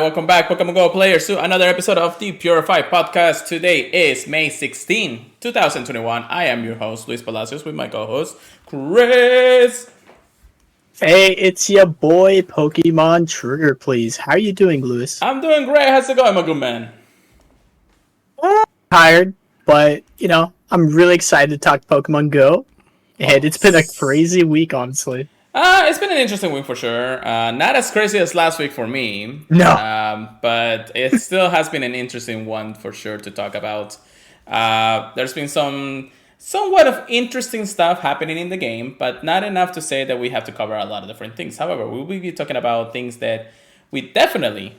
welcome back, Pokemon Go players, to another episode of the Purified podcast. Today is May 16, 2021. I am your host, Luis Palacios, with my co-host, Chris. Hey, it's your boy, Pokemon Trigger, please. How are you doing, Luis? I'm doing great. How's it going, my good man? Tired, but, I'm really excited to talk Pokemon Go. And it's been a crazy week, honestly. It's been an interesting week for sure. Not as crazy as last week for me. No. But it still has been an interesting one for sure to talk about. There's been somewhat of interesting stuff happening in the game, but not enough to say that we have to cover a lot of different things. However, we will be talking about things that we definitely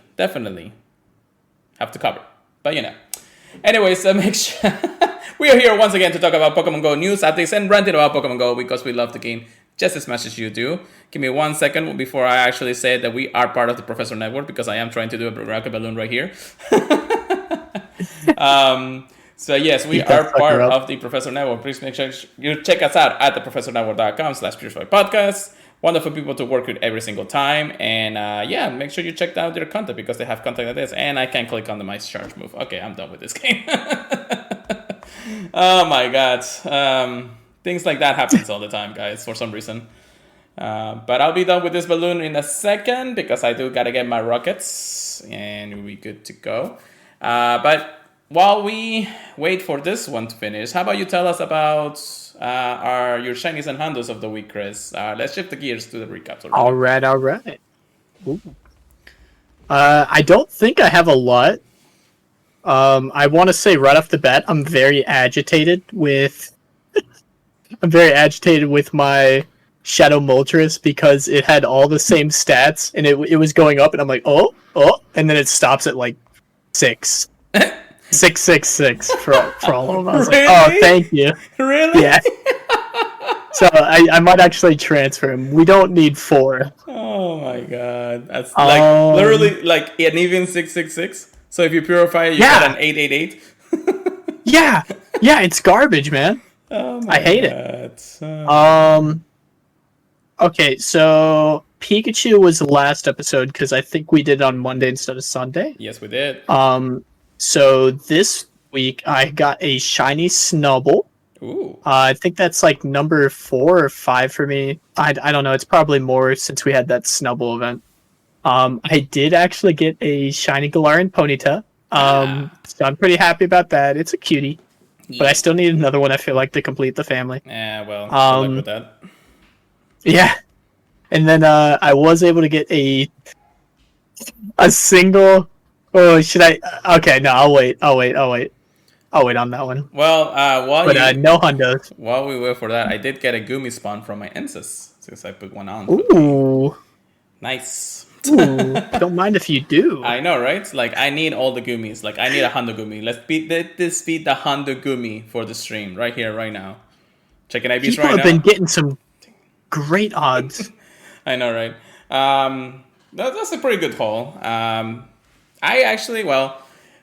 have to cover. But anyways, make sure we are here once again to talk about Pokemon Go news, updates, and ranting about Pokemon Go because we love the game just as much as you do. Give me 1 second before I actually say that we are part of the Professor Network, because I am trying to do a rocket balloon right here. So yes, we are part of the Professor Network. Please make sure you check us out at theprofessornetwork.com/purifiedpodcast. Wonderful people to work with every single time. And make sure you check out their content because they have content like this. And I can click on the mice charge move. Okay, I'm done with this game. Oh my god. Things like that happens all the time, guys, for some reason. But I'll be done with this balloon in a second because I do gotta get my rockets and we're good to go. But while we wait for this one to finish, how about you tell us about your shinies and handles of the week, Chris? Let's shift the gears to the recaps already. All right. Ooh. I don't think I have a lot. I want to say right off the bat, I'm very agitated with my Shadow Moltres because it had all the same stats and it was going up and I'm like, oh, and then it stops at like 6. 666 for all of them. I was Really? like, oh, thank you. Really? Yeah. So I might actually transfer him. We don't need 4. Oh my god. That's like literally like an even 666. So if you purify it, you get an 888. Yeah, it's garbage, man. Oh my I hate it. Okay, so Pikachu was the last episode because I think we did it on Monday instead of Sunday. Yes, we did. So this week I got a shiny Snubbull. Ooh. I think that's like number 4 or 5 for me. I don't know. It's probably more since we had that Snubbull event. I did actually get a shiny Galarian Ponyta. So I'm pretty happy about that. It's a cutie. Yeah. But I still need another one, I feel like, to complete the family. Yeah, well, good luck with that. Yeah. And then I was able to get a single... Oh, should I... Okay, no, I'll wait on that one. Well, no hundos. While we wait for that, I did get a Gumi spawn from my Ensis since I put one on. Ooh. Nice. Ooh, don't mind if you do. I know, right? Like, I need all the Gumis. Like, I need a Hondo Gumi. Let this be the Hondo Gumi for the stream right here, right now. Checking IVs People right now. People have been getting some great odds. I know, right? That's a pretty good haul.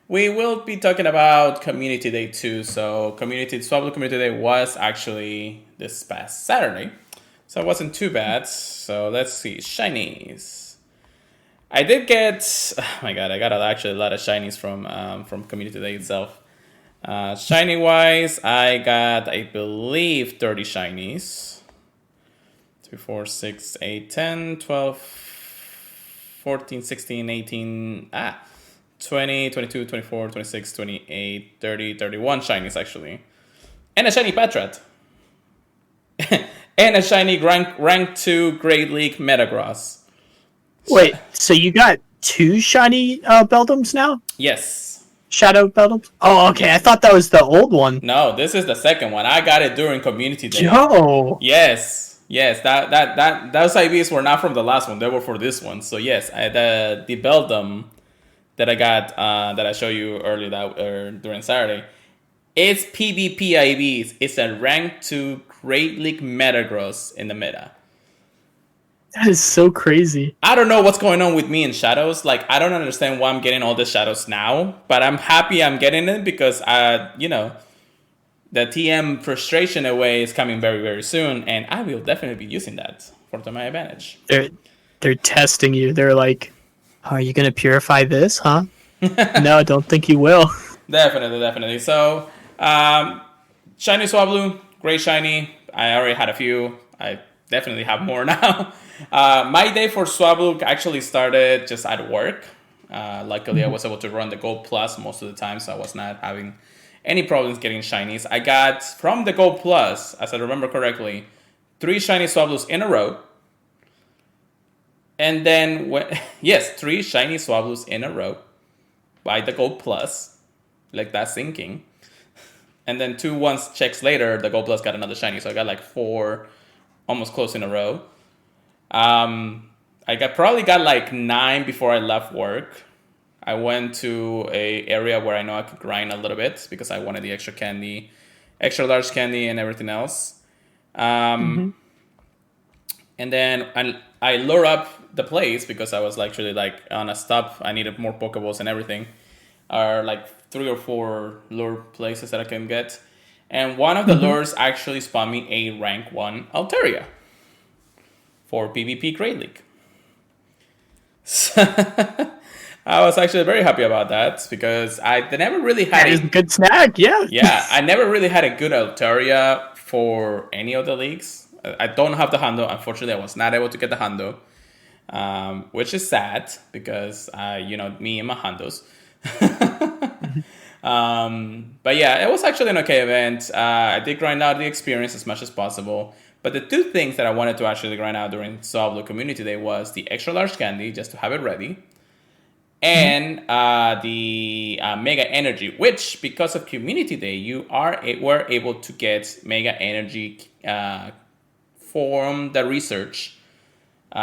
We will be talking about Community Day too. So Swablu Community Day was actually this past Saturday. So it wasn't too bad. So let's see. Shinies. I did get... Oh my god, I got actually a lot of shinies from Community Day itself. Shiny-wise, I got, I believe, 30 shinies. 2, 4, 6, 8, 10, 12, 14, 16, 18... 20, 22, 24, 26, 28, 30, 31 shinies, actually. And a shiny Patrat. And a shiny rank 2 Great League Metagross. Wait, so you got 2 shiny Beldums now? Yes. Shadow Beldums? Oh, okay. I thought that was the old one. No, this is the second one. I got it during Community Day. Yo! Yes. Those IVs were not from the last one. They were for this one. So yes, the Beldum that I got, that I showed you earlier during Saturday, it's PvP IVs. It's a rank 2 Great League Metagross in the meta. That is so crazy. I don't know what's going on with me in Shadows. Like, I don't understand why I'm getting all the Shadows now, but I'm happy I'm getting it because, the TM frustration away is coming very, very soon, and I will definitely be using that for my advantage. They're testing you. They're like, Are you gonna purify this, huh? No, I don't think you will. Definitely. So, shiny Swablu, great shiny. I already had a few. I definitely have more now. My day for Swablu actually started just at work. Luckily, I was able to run the Gold Plus most of the time, so I was not having any problems getting shinies. I got from the Gold Plus, as I remember correctly, 3 shiny Swablus in a row. And then, yes, 3 shiny Swablus in a row by the Gold Plus. Like that's sinking. And then 2 ones checks later, the Gold Plus got another shiny. So I got like 4 almost close in a row. I probably got like 9 before I left work. I went to a area where I know I could grind a little bit because I wanted the extra candy, extra large candy, and everything else. And then I lure up the place because I was actually like on a stop. I needed more Pokeballs and everything. Or like 3 or 4 lure places that I can get. And one of the lures actually spawned me a rank 1 Altaria for PvP Great League. So I was actually very happy about that because I never really had a good snag, yeah. Yeah, I never really had a good Altaria for any of the leagues. I don't have the Hundo. Unfortunately, I was not able to get the Hundo, which is sad because, me and my Hundos. But yeah, it was actually an okay event. I did grind out the experience as much as possible. But the 2 things that I wanted to actually grind out during Soblo Community Day was the extra large candy, just to have it ready, and the Mega Energy, which because of Community Day, you were able to get Mega Energy from the research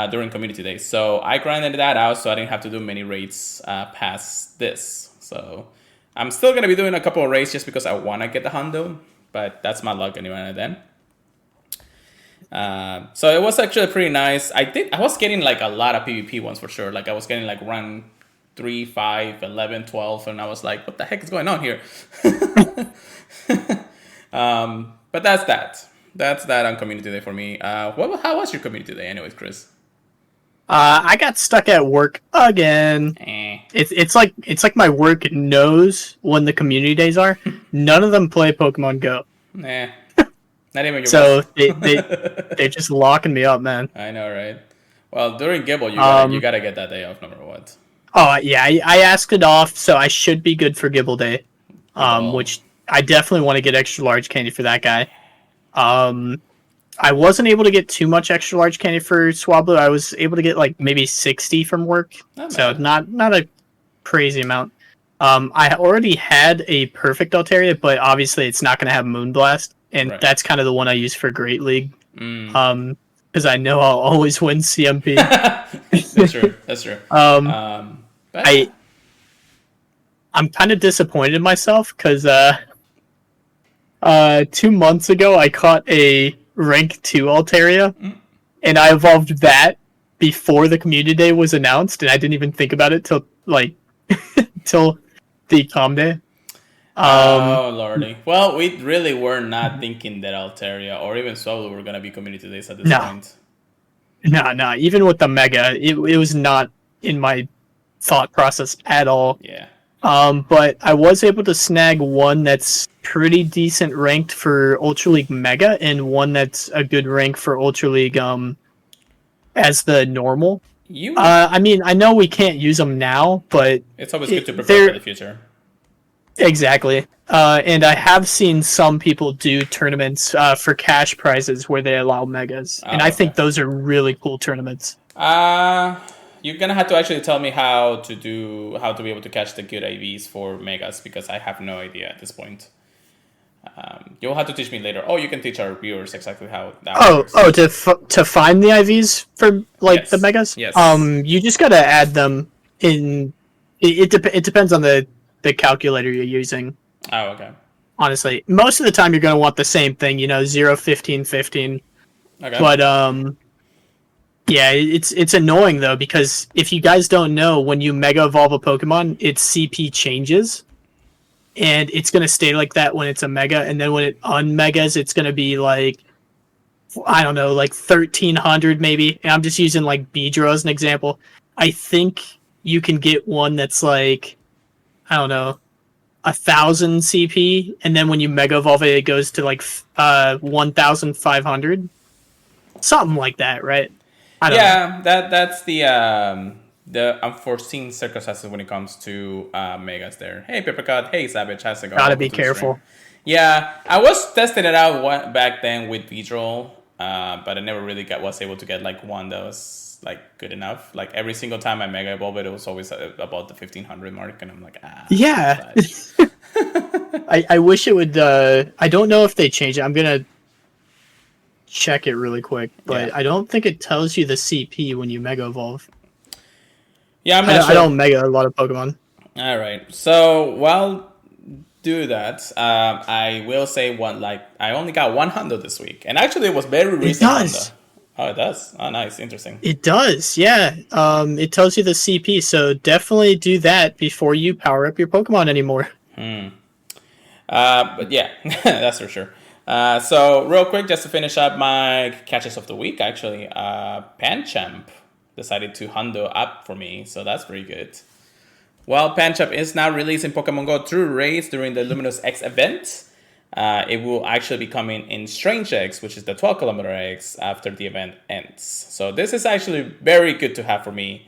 during Community Day. So I grinded that out so I didn't have to do many raids past this. So I'm still going to be doing a couple of raids just because I want to get the Hundo, but that's my luck anyway then. So it was actually pretty nice. I was getting like a lot of PvP ones for sure. Like I was getting like run 3, 5, 11, 12, and I was like, what the heck is going on here? But that's that. That's that on Community Day for me. How was your Community Day anyways, Chris? I got stuck at work again. It's like my work knows when the community days are. None of them play Pokemon Go. Not even your so they're just locking me up, man. I know, right? Well, during Gibble, you gotta get that day off, no matter what. Oh yeah, I asked it off, so I should be good for Gibble Day. Which I definitely want to get extra large candy for that guy. I wasn't able to get too much extra large candy for Swablu. I was able to get like maybe 60 from work, so not a crazy amount. I already had a perfect Altaria, but obviously it's not going to have Moonblast, and that's kind of the one I use for Great League. Because I know I'll always win CMP. That's true. I'm kind of disappointed in myself because 2 months ago I caught a rank 2 Altaria, and I evolved that before the community day was announced, and I didn't even think about it till till the com day. Oh lordy! Well, we really were not thinking that Altaria or even Swablu were gonna be community days at this point. No. Even with the Mega, it was not in my thought process at all. Yeah. But I was able to snag one that's pretty decent ranked for Ultra League Mega, and one that's a good rank for Ultra League as the normal. I mean, I know we can't use them now, but it's always good to prepare for the future. Exactly. And I have seen some people do tournaments for cash prizes where they allow Megas, and I think those are really cool tournaments. You're gonna have to actually tell me how to be able to catch the good IVs for Megas, because I have no idea at this point. You'll have to teach me later. Oh, you can teach our viewers exactly how that works. To find the IVs for the Megas? Yes. You just gotta add them in. It depends on the calculator you're using. Oh, okay. Honestly, most of the time you're gonna want the same thing. 0, 15, 15. Okay. But yeah, it's annoying though, because if you guys don't know, when you Mega Evolve a Pokemon, its CP changes. And it's going to stay like that when it's a Mega, and then when it unmegas, it's going to be like, I don't know, like 1300 maybe. And I'm just using like Beedrill as an example. I think you can get one that's like, I don't know, 1,000 CP, and then when you Mega Evolve it, it goes to like 1,500, something like that, right? I don't know. Yeah, that's the unforeseen circumstances when it comes to megas there. Hey Peppercut, hey Savage, how's it going? Gotta Welcome be to the stream. careful. Yeah, I was testing it out back then with Vidrol, but I never really was able to get like one that was like good enough. Like every single time I mega evolved it was always about the 1,500 mark, and I'm like, Yeah. fudge. I wish it would. I don't know if they changed it. I'm gonna check it really quick, Yeah, but I don't think it tells you the CP when you Mega Evolve. yeah, I'm not I sure. don't Mega a lot of Pokemon. All right, so while do that, I will say one like I only got one hundo this week, and actually it was very It recent hundo. does. Oh, it does. Oh, nice, interesting. It does. Yeah. It tells you the CP, so definitely do that before you power up your Pokemon anymore. But yeah, that's for sure. So real quick, just to finish up my catches of the week, actually, Pancham decided to hundo up for me, so that's pretty good. Well, Pancham is now releasing Pokemon Go through raids during the Luminous X event. It will actually be coming in Strange X, which is the 12-kilometer X, after the event ends. So this is actually very good to have for me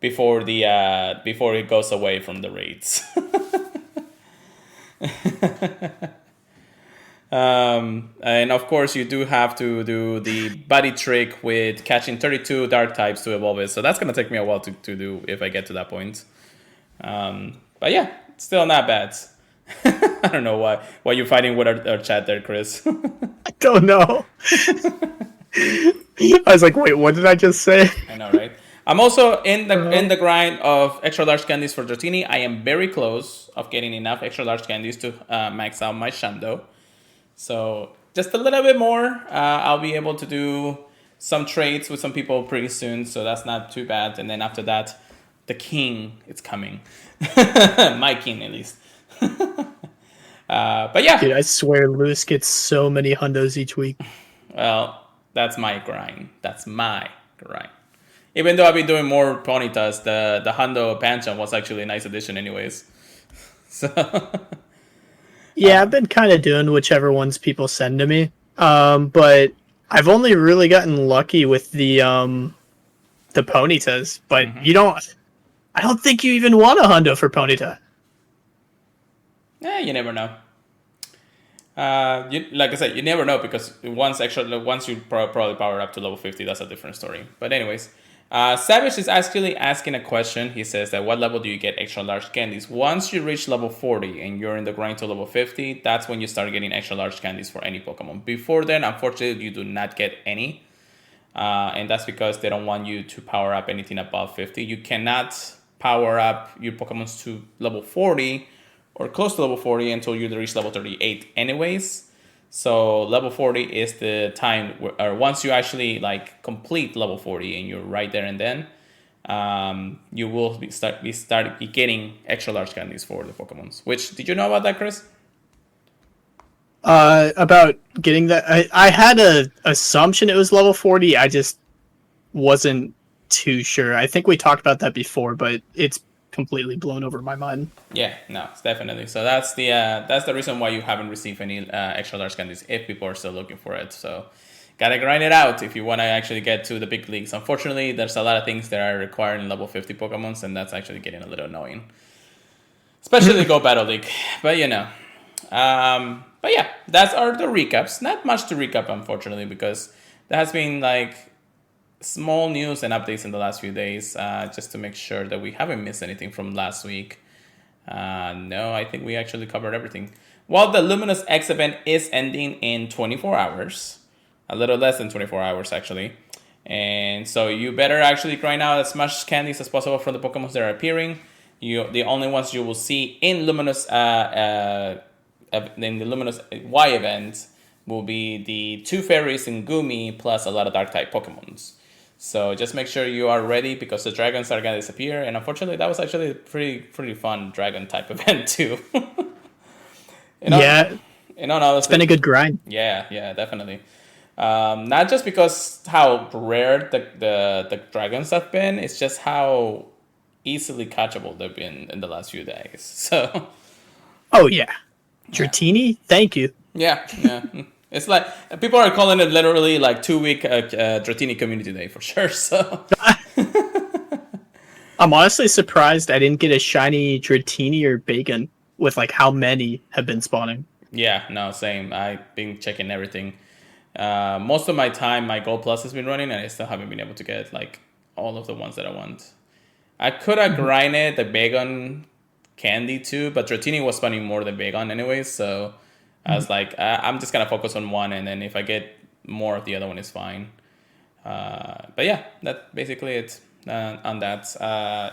before it goes away from the raids. And of course, you do have to do the buddy trick with catching 32 dark types to evolve it. So that's going to take me a while to do if I get to that point. But yeah, still not bad. I don't know why you're fighting with our chat there, Chris. I don't know. I was like, wait, what did I just say? I know, right? I'm also in the grind of extra large candies for Dratini. I am very close of getting enough extra large candies to max out my Shando. So just a little bit more. I'll be able to do some trades with some people pretty soon. So that's not too bad. And then after that, the king is coming. My king, at least. But yeah. Dude, I swear Lewis gets so many hundos each week. Well, that's my grind. That's my grind. Even though I've been doing more Ponytas, the Hundo Pancham was actually a nice addition anyways. So Yeah, I've been kind of doing whichever ones people send to me. But I've only really gotten lucky with the Ponytas. But I don't think you even want a hundo for Ponyta. you never know. Like I said, you never know because once you probably power up to level 50, that's a different story. But anyways, Savage is actually asking a question. He says that what level do you get extra large candies? Once you reach level 40 and you're in the grind to level 50, that's when you start getting extra large candies for any Pokemon. Before then, unfortunately, you do not get any. And that's because they don't want you to power up anything above 50. You cannot power up your Pokemon to level 40 or close to level 40 until you reach level 38 anyways. So level 40 is the time or once you actually like complete level 40 and you're right there and then, you will start getting extra large candies for the Pokemons. Which, did you know about that, Chris? About getting that, I had a assumption it was level 40. I just wasn't too sure. I think we talked about that before, but it's completely blown over my mind. Yeah, no, it's definitely. So that's the reason why you haven't received any extra large candies if people are still looking for it. So gotta grind it out if you want to actually get to the big leagues. Unfortunately, there's a lot of things that are requiring level 50 Pokemons, and that's actually getting a little annoying. Especially the Go Battle League. But but yeah, that's the recaps. Not much to recap, unfortunately, because there has been like small news and updates in the last few days, just to make sure that we haven't missed anything from last week. No, I think we actually covered everything. Well, the Luminous X event is ending in 24 hours. A little less than 24 hours, actually. And so you better actually grind out as much candies as possible from the Pokemon that are appearing. The only ones you will see in Luminous in the Luminous Y event will be the 2 fairies in Gumi plus a lot of Dark-type Pokemons. So just make sure you are ready because the dragons are going to disappear. And unfortunately, that was actually a pretty fun dragon-type event too. Yeah, honestly, it's been a good grind. Yeah, definitely. Not just because how rare the dragons have been, it's just how easily catchable they've been in the last few days. So Oh yeah, yeah, Dratini, thank you. yeah. It's like people are calling it literally like 2 week Dratini Community Day for sure. So I'm honestly surprised I didn't get a shiny Dratini or Bacon with like how many have been spawning. yeah, no, same. I've been checking everything. Most of my time, my Gold Plus has been running, and I still haven't been able to get like all of the ones that I want. I could have Mhm. grinded the Bagon candy too, but Dratini was spawning more than Bagon anyways, so I was like, I'm just gonna focus on one, and then if I get more of the other one, is fine. But yeah, that's basically it on that.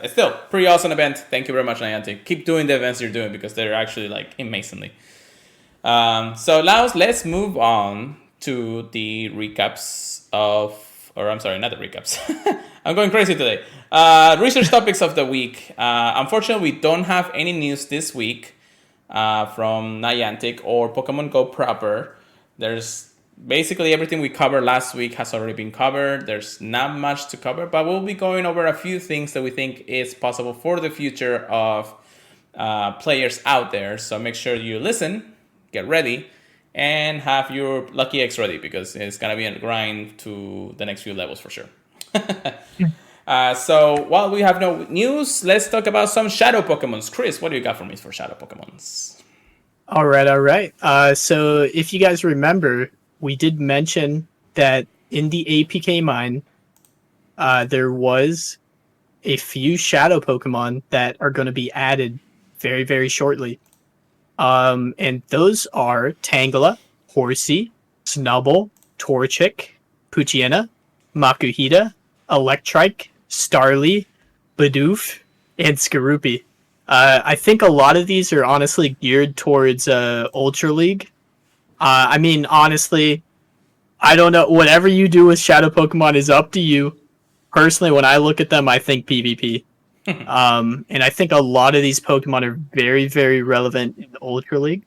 It's still pretty awesome event. Thank you very much, Niantic. Keep doing the events you're doing because they're actually like amazingly. So now let's move on to the recaps of, or I'm sorry, not the recaps. I'm going crazy today. Research topics of the week. Unfortunately, we don't have any news this week from Niantic or Pokemon Go proper. There's basically everything we covered last week has already been covered. There's not much to cover, but we'll be going over a few things that we think is possible for the future of players out there. So make sure you listen, get ready, and have your Lucky X ready because it's gonna be a grind to the next few levels for sure. So while we have no news, let's talk about some shadow Pokemons. Chris, what do you got for me for shadow Pokemons? All right, all right. So if you guys remember, we did mention that in the APK mine, there was a few shadow Pokemon that are going to be added very, very shortly. And those are Tangela, Horsey, Snubble, Torchic, Poochyena, Makuhita, Electrike, Starly, Bidoof, and Skorupi. I think a lot of these are honestly geared towards Ultra League. I mean, honestly, I don't know. Whatever you do with Shadow Pokemon is up to you. Personally, when I look at them, I think PvP. And I think a lot of these Pokemon are very, very relevant in Ultra League.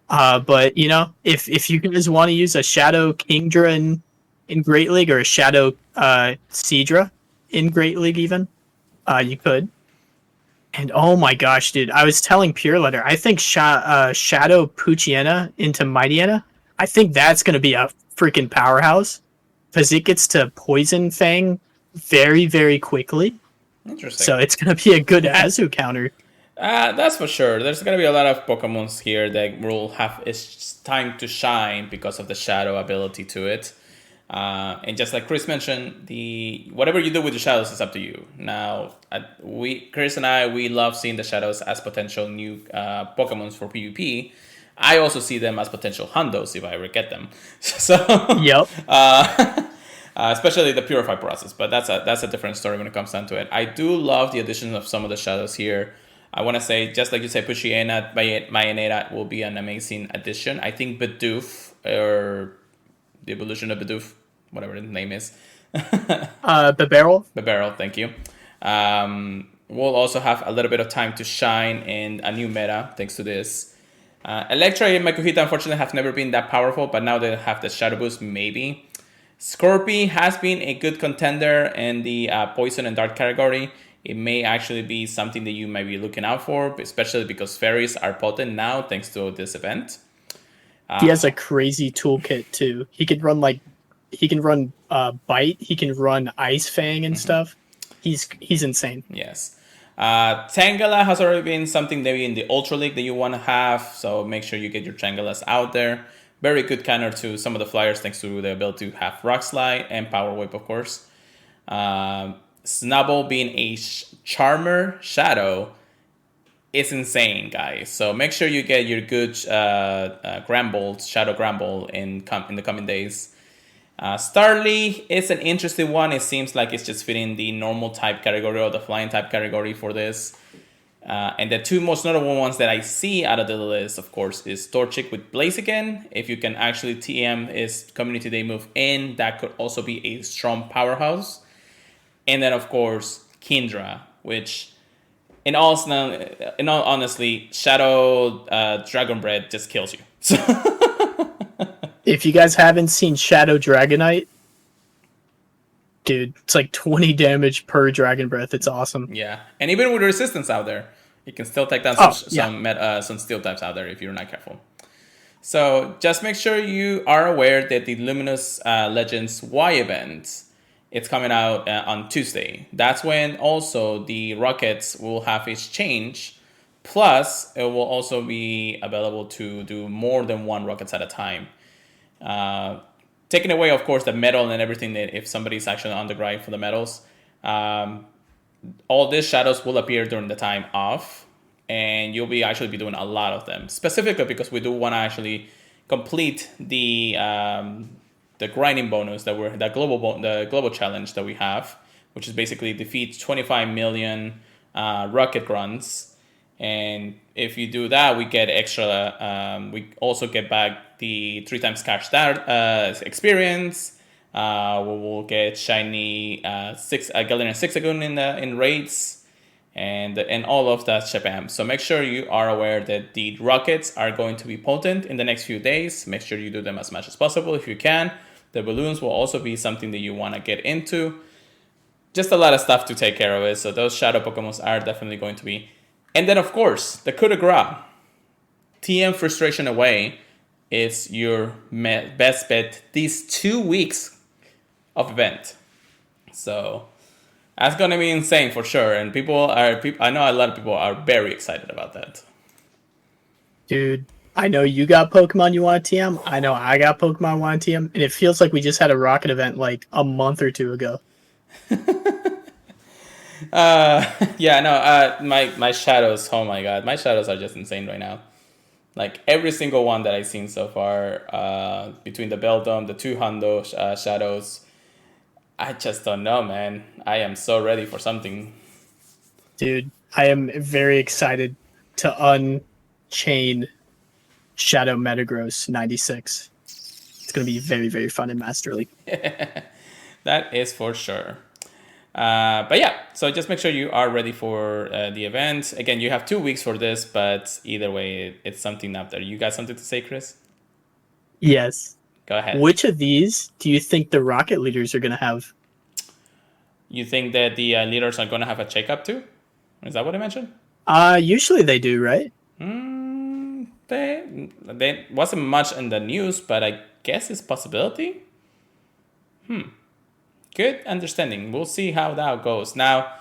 But you know, if you guys want to use a Shadow Kingdra in Great League or a Shadow Seadra in Great League, even you could. And oh my gosh, dude, I was telling Pure Letter, I think Shadow Poochyena into Mightyena, I think that's gonna be a freaking powerhouse because it gets to Poison Fang very, very quickly. Interesting. So it's gonna be a good Azu counter. That's for sure. There's gonna be a lot of Pokemons here that will have its time to shine because of the shadow ability to it. And just like Chris mentioned, the whatever you do with the shadows is up to you. Now, Chris and I, we love seeing the shadows as potential new Pokemons for PvP. I also see them as potential hundos if I ever get them. So, Yep. especially the Purified process, but that's a different story when it comes down to it. I do love the addition of some of the shadows here. I want to say, just like you say, Poochyena, Mayaneta will be an amazing addition. I think Bidoof, or the evolution of Bidoof, whatever the name is. Barrel. Barrel, thank you. We'll also have a little bit of time to shine in a new meta thanks to this. Electra and Makuhita, unfortunately, have never been that powerful, but now they have the Shadow Boost, maybe. Scorpy has been a good contender in the Poison and Dark category. It may actually be something that you might be looking out for, especially because fairies are potent now thanks to this event. He has a crazy toolkit too. He can run bite, he can run ice fang and stuff. He's insane. Yes. Tangela has already been something maybe in the Ultra League that you want to have, so make sure you get your Tangelas out there. Very good counter to some of the flyers thanks to the ability to have Rock Slide and Power Whip, of course. Snubble being a Charmer Shadow is insane, guys. So make sure you get your good Gramble, Shadow Gramble in the coming days. Starly is an interesting one. It seems like it's just fitting the normal type category or the flying type category for this. And the two most notable ones that I see out of the list, of course, is Torchic with Blaziken. If you can actually TM his Community Day move in, that could also be a strong powerhouse. And then, of course, Kingdra, which, in all honestly, Shadow Dragon Bread just kills you. If you guys haven't seen Shadow Dragonite, Dude, it's like 20 damage per Dragon Breath. It's awesome. Yeah, and even with resistance out there, you can still take down Oh, yeah. some steel types out there if you're not careful. So just make sure you are aware that the Luminous Legends Y event, it's coming out on Tuesday. That's when also the rockets will have its change. Plus, it will also be available to do more than one rockets at a time. Uh, Taking away, of course, the metal and everything that if somebody's actually on the grind for the metals, um, all these shadows will appear during the time off, and you'll be actually be doing a lot of them. Specifically because we do want to actually complete the grinding bonus the global challenge that we have, which is basically defeat 25 million rocket grunts. And if you do that, we get extra. We also get back the 3 times cash experience. We will get shiny Galarian Sixagoon in raids, and all of that shabam. So make sure you are aware that the rockets are going to be potent in the next few days. Make sure you do them as much as possible if you can. The balloons will also be something that you want to get into. Just a lot of stuff to take care of it. So those shadow Pokemon are definitely going to be. And then, of course, the coup de grace, TM frustration away, is your best bet these 2 weeks of event. So that's going to be insane for sure. And I know a lot of people are very excited about that. Dude, I know you got Pokemon you want to TM. I know I got Pokemon I want to TM. And it feels like we just had a rocket event like a month or two ago. Yeah, no, my shadows, oh my god, my shadows are just insane right now. Like every single one that I've seen so far, between the Beldum, the 2 Hundo shadows, I just don't know, man. I am so ready for something. Dude, I am very excited to unchain Shadow Metagross 96. It's going to be very, very fun in Master League. That is for sure. But yeah, so just make sure you are ready for the event. Again, you have 2 weeks for this, but either way, it's something up there. You got something to say, Chris? Yes. Go ahead. Which of these do you think the Rocket leaders are going to have? You think that the leaders are going to have a checkup too? Is that what I mentioned? Usually they do, right? They wasn't much in the news, but I guess it's possibility. Good understanding. We'll see how that goes. Now,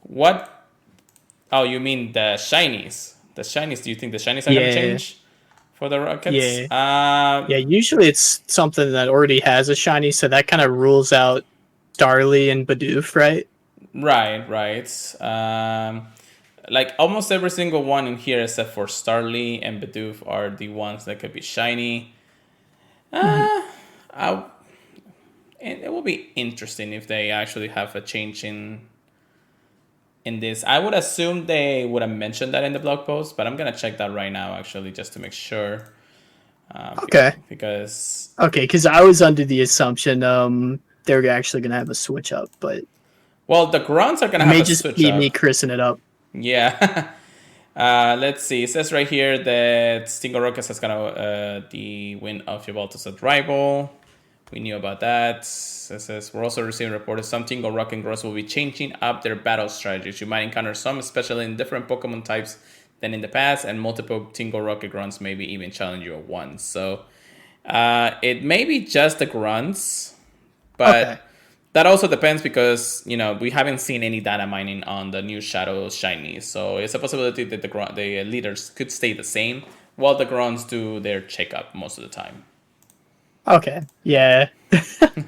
what? Oh, you mean the shinies? The shinies. Do you think the shinies are going to change for the rockets? Yeah. Yeah. Usually it's something that already has a shiny, so that kind of rules out Starly and Bidoof, right? Right. Like almost every single one in here except for Starly and Bidoof are the ones that could be shiny. It will be interesting if they actually have a change in this. I would assume they would have mentioned that in the blog post, but I'm gonna check that right now actually just to make sure. Okay. Because I was under the assumption they're actually gonna have a switch up, but the grunts are gonna have a switch up. It may just be me chrising it up. Yeah. Let's see. It says right here that Stingo Rockets has got the win of Yveltal's rival. We knew about that. It says we're also receiving reports some Tingle Rock and Gross will be changing up their battle strategies. You might encounter some, especially in different Pokemon types than in the past, and multiple Tingle Rocket grunts maybe even challenge you at once. So it may be just the grunts, but that also depends because we haven't seen any data mining on the new Shadow Shinies. So it's a possibility that the leaders could stay the same while the grunts do their checkup most of the time. Okay. Yeah.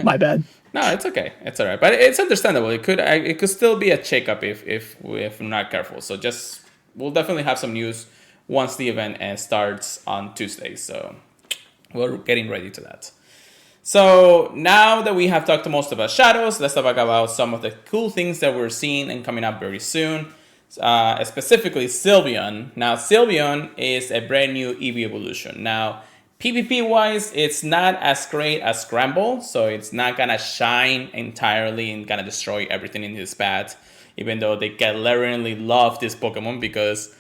My bad. No, it's okay. It's all right, but it's understandable. It could still be a checkup if we're not careful. So we'll definitely have some news once the event starts on Tuesday. So we're getting ready to that. So now that we have talked most about shadows, let's talk about some of the cool things that we're seeing and coming up very soon. Specifically Sylveon. Now Sylveon is a brand new EV evolution. Now PvP wise, it's not as great as Scramble, so it's not gonna shine entirely and gonna destroy everything in his path. Even though they glaringly love this Pokemon because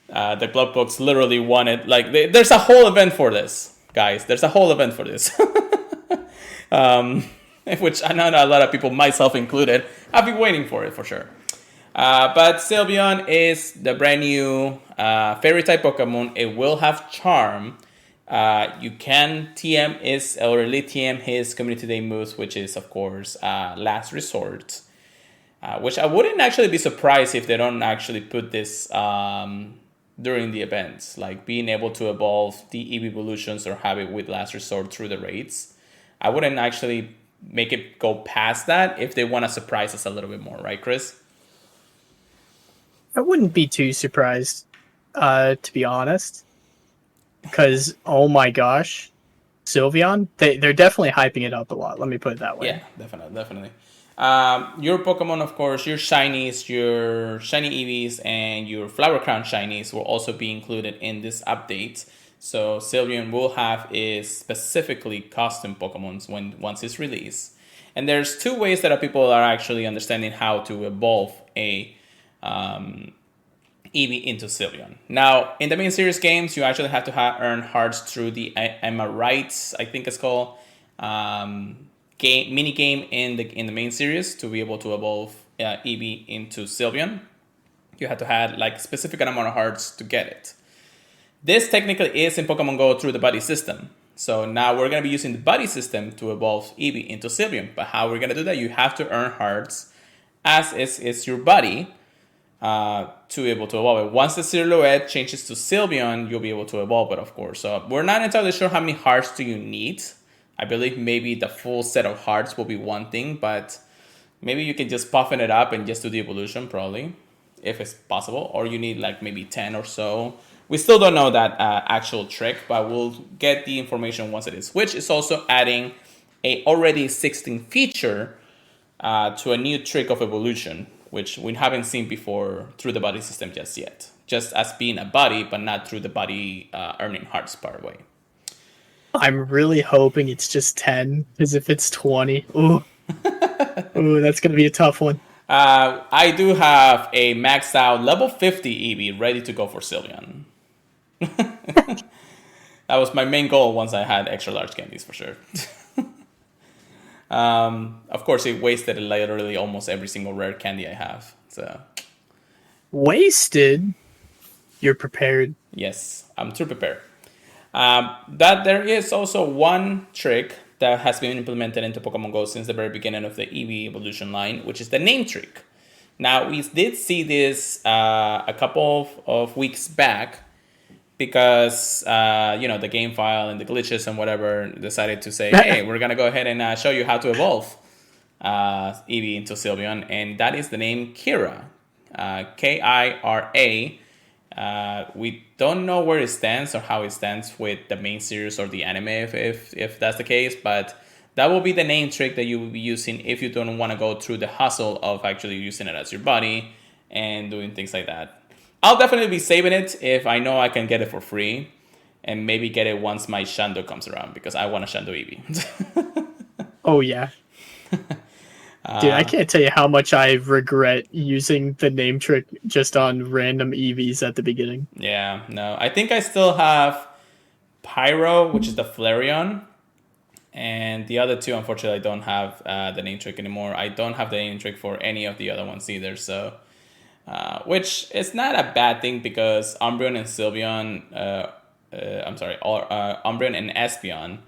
the Glove Books literally wanted there's a whole event for this, guys. There's a whole event for this. which I know a lot of people, myself included, have been waiting for it for sure. But Sylveon is the brand new fairy type Pokemon. It will have Charm. You can TM his or Elite TM his Community Day moves, which is of course Last Resort. Which I wouldn't actually be surprised if they don't actually put this during the events, like being able to evolve the EV evolutions or have it with Last Resort through the raids. I wouldn't actually make it go past that if they want to surprise us a little bit more, right, Chris? I wouldn't be too surprised, to be honest, because oh my gosh, Sylveon, they're definitely hyping it up a lot. Let me put it that way. Yeah, definitely, definitely. Your Pokemon, of course, your shinies, your shiny Eevees, and your Flower Crown shinies will also be included in this update. So Sylveon will have is specifically custom Pokemons once it's released. And there's two ways that people are actually understanding how to evolve a Eevee into Sylveon. Now, in the main series games, you actually have to earn hearts through the Emma Rights, I think it's called, mini game in the main series to be able to evolve Eevee into Sylveon. You have to have like specific amount of hearts to get it. This technically is in Pokemon Go through the buddy system. So now we're going to be using the buddy system to evolve Eevee into Sylveon. But how we're going to do that? You have to earn hearts as is your buddy to be able to evolve it. Once the silhouette changes to Sylveon, you'll be able to evolve it, of course. So we're not entirely sure how many hearts do you need. I believe maybe the full set of hearts will be one thing, but maybe you can just puffin it up and just do the evolution, probably, if it's possible. Or you need like maybe 10 or so. We still don't know that actual trick, but we'll get the information once it is. Which is also adding a already existing feature to a new trick of evolution, which we haven't seen before through the buddy system just yet. Just as being a buddy, but not through the buddy earning hearts part way. I'm really hoping it's just 10, because if it's 20, ooh, that's going to be a tough one. I do have a maxed out level 50 Eevee ready to go for Sylveon. That was my main goal once I had extra large candies for sure. Of course, it wasted literally almost every single rare candy I have. So wasted? You're prepared. Yes, I'm too prepared. That there is also one trick that has been implemented into Pokemon Go since the very beginning of the Eevee evolution line, which is the name trick. Now, we did see this a couple of weeks back because, the game file and the glitches and whatever decided to say, hey, we're going to go ahead and show you how to evolve Eevee into Sylveon. And that is the name Kira, Kira. We don't know where it stands or how it stands with the main series or the anime if that's the case, but that will be the name trick that you will be using if you don't want to go through the hustle of actually using it as your buddy and doing things like that. I'll definitely be saving it if I know I can get it for free and maybe get it once my Shando comes around because I want a Shando Eevee. Oh, yeah. Dude, I can't tell you how much I regret using the name trick just on random EVs at the beginning. Yeah, no. I think I still have Pyro, which is the Flareon. And the other two, unfortunately, I don't have the name trick anymore. I don't have the name trick for any of the other ones either. So, which is not a bad thing because Umbreon and Sylveon, Umbreon and Espeon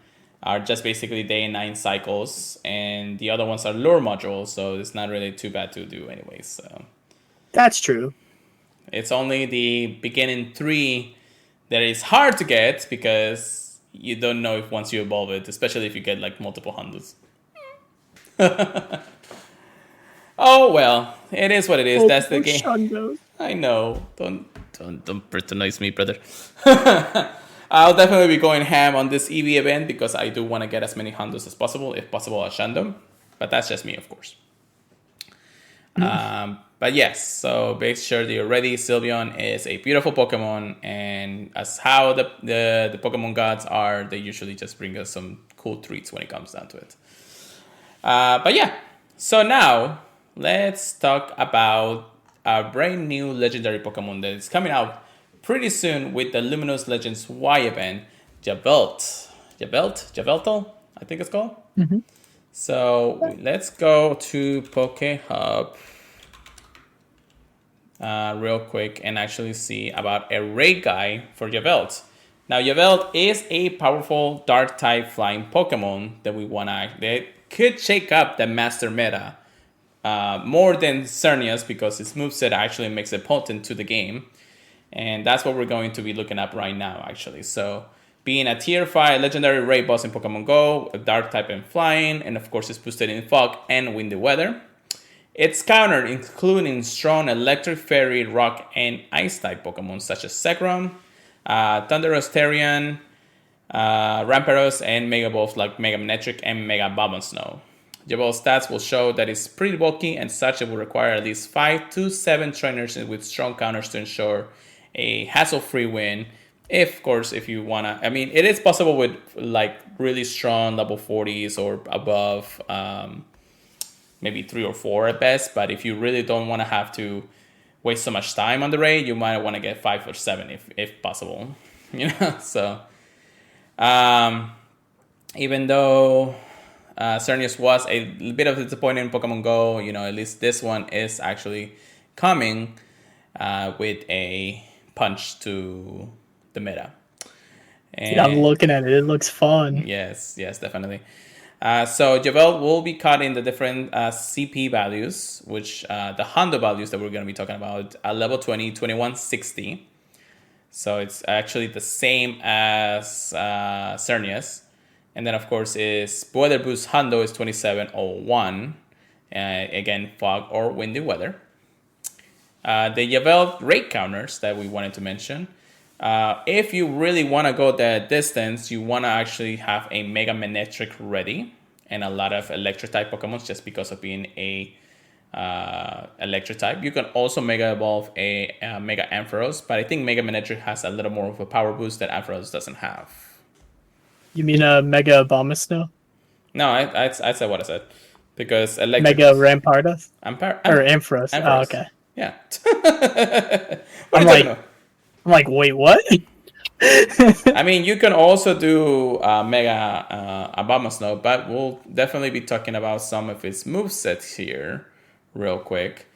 are just basically day and night cycles, and the other ones are lure modules, so it's not really too bad to do anyways. So that's true. It's only the beginning 3 that is hard to get because you don't know if once you evolve it, especially if you get like multiple hundreds. Oh well, it is what it is. That's the game. Shundos. I know. Don't patronize me, brother. I'll definitely be going ham on this EV event because I do want to get as many Hondos as possible, if possible, a Shandom. But that's just me, of course. But yes, so make sure that you're ready. Sylveon is a beautiful Pokemon, and as how the Pokemon gods are, they usually just bring us some cool treats when it comes down to it. But yeah, so now let's talk about a brand new legendary Pokemon that is coming out pretty soon with the Luminous Legends Y event, Javeltal, I think it's called. Mm-hmm. So let's go to Poke Hub real quick and actually see about a raid guide for Yveltal. Now, Yveltal is a powerful dark type flying Pokemon that that could shake up the master meta more than Xerneas because its moveset actually makes it potent to the game. And that's what we're going to be looking up right now, actually. So, being a tier 5 legendary raid boss in Pokemon Go, a dark type and flying, and of course, it's boosted in fog and windy weather. Its counter, including strong electric, fairy, rock, and ice type Pokemon such as Zekrom, Thunderous Therian, Rampardos, and Mega Evolves like Mega Manectric and Mega Bombsnow. Yveltal's stats will show that it's pretty bulky and such it will require at least 5 to 7 trainers with strong counters to ensure a hassle-free win. Of course, if you wanna, I mean, it is possible with like really strong level 40s or above, maybe 3 or 4 at best. But if you really don't want to have to waste so much time on the raid, you might want to get 5 or 7 if possible. So even though Xerneas was a bit of a disappointment in Pokemon Go, at least this one is actually coming with a punch to the meta. And I'm looking at it. It looks fun. Yes, definitely. So Yveltal will be cut in the different CP values, which the Hondo values that we're going to be talking about at level 20, 2160. So it's actually the same as Xerneas. And then, of course, is Weather Boost Hondo is 2701. Again, fog or windy weather. The Yveltal rate counters that we wanted to mention. If you really want to go that distance, you want to actually have a Mega Manectric ready and a lot of electric type Pokemon just because of being a electric type. You can also Mega Evolve a Mega Ampharos, but I think Mega Manectric has a little more of a power boost that Ampharos doesn't have. You mean a Mega Abomasnow? No, I said what I said. Because electric... Mega Rampardos? Or Ampharos. Oh, okay. Yeah. I'm like, wait, what? I mean, you can also do Mega Abomasnow, but we'll definitely be talking about some of its movesets here real quick.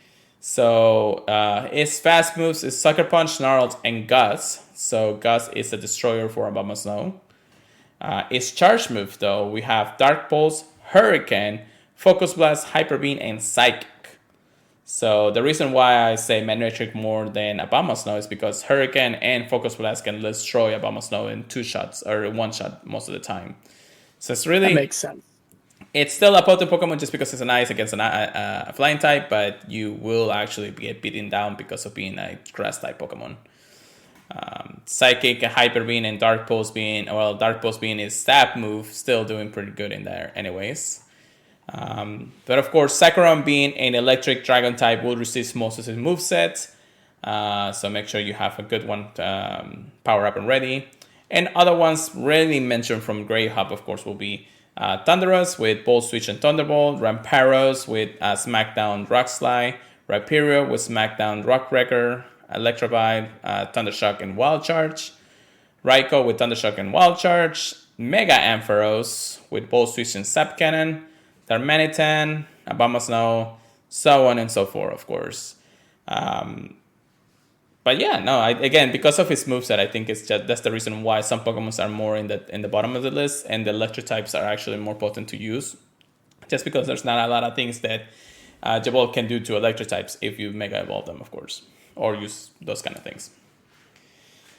So, its fast moves is Sucker Punch, Snarls, and Gust. So, Gust is a destroyer for Abomasnow. Its charge move, though, we have Dark Pulse, Hurricane, Focus Blast, Hyper Beam, and Psychic. So the reason why I say Manectric more than Abomasnow is because Hurricane and Focus Blast can destroy Abomasnow in 2 shots or 1 shot most of the time. So it's really... That makes sense. It's still a potent Pokemon just because it's an ice against a flying type, but you will actually get beaten down because of being a grass type Pokemon. Psychic, Hyper Beam, and Dark Pulse being... Well, Dark Pulse being his stab move, still doing pretty good in there anyways. But of course, Zekrom being an electric dragon type will resist most of his movesets. So make sure you have a good one power up and ready. And other ones rarely mentioned from Grey Hub, of course, will be Thunderous with Bolt Switch and Thunderbolt, Rampardos with Smackdown Rock Slide, Rhyperior with Smackdown Rock Wrecker, Electrobite, Thundershock and Wild Charge, Raikou with Thundershock and Wild Charge, Mega Ampharos with Bolt Switch and Zap Cannon, Darmanitan, Abomasnow, so on and so forth, of course. But yeah, no, again, because of his moveset, I think that's the reason why some Pokemon are more in the bottom of the list, and the electric types are actually more potent to use. Just because there's not a lot of things that Yveltal can do to electric types if you Mega Evolve them, of course, or use those kind of things.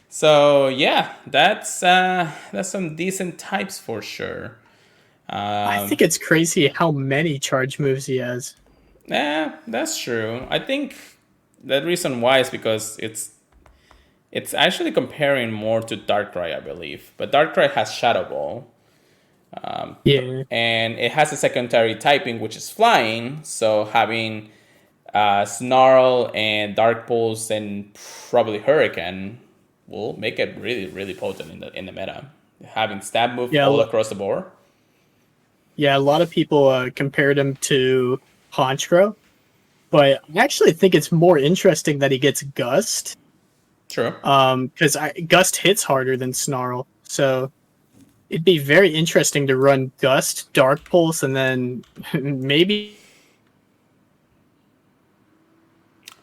So yeah, that's some decent types for sure. I think it's crazy how many charge moves he has. Yeah, that's true. I think the reason why is because it's actually comparing more to Darkrai, I believe. But Darkrai has Shadow Ball. Yeah. And it has a secondary typing, which is flying. So having Snarl and Dark Pulse and probably Hurricane will make it really, really potent in the meta. Having stab move all across the board. Yeah, a lot of people compared him to Honchkrow, but I actually think it's more interesting that he gets Gust. True. Because Gust hits harder than Snarl, so it'd be very interesting to run Gust, Dark Pulse, and then maybe